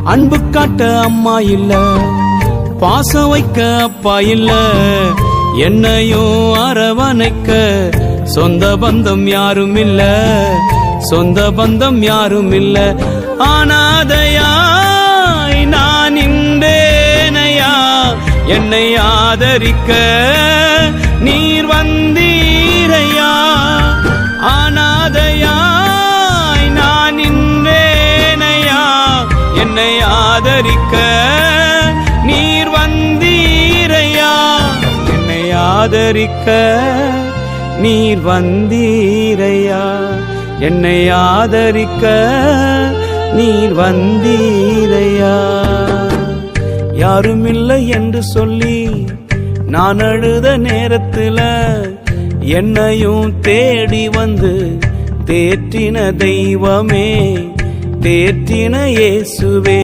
அன்பு காட்ட அம்மா இல்ல, பாசம் வைக்க அப்பா இல்ல, என்னையும் அரவணைக்க சொந்த பந்தம் யாரும் இல்ல, சொந்த பந்தம் யாரும் இல்ல. அனாதையாய் நான் நின்றேனையா, என்னை ஆதரிக்க நீர் வந்தீரையா. அனாதையாய் நான் நின்றேனையா, என்னை ஆதரிக்க நீர் வந்தீரையா, என்னை ஆதரிக்க நீர் வந்தீரையா, என்னை ஆதரிக்க நீர் வந்தீரையா. யாருமில்லை என்று சொல்லி நான் அழுத நேரத்துல என்னையும் தேடி வந்து தேற்றின தெய்வமே, தேற்றின இயேசுவே.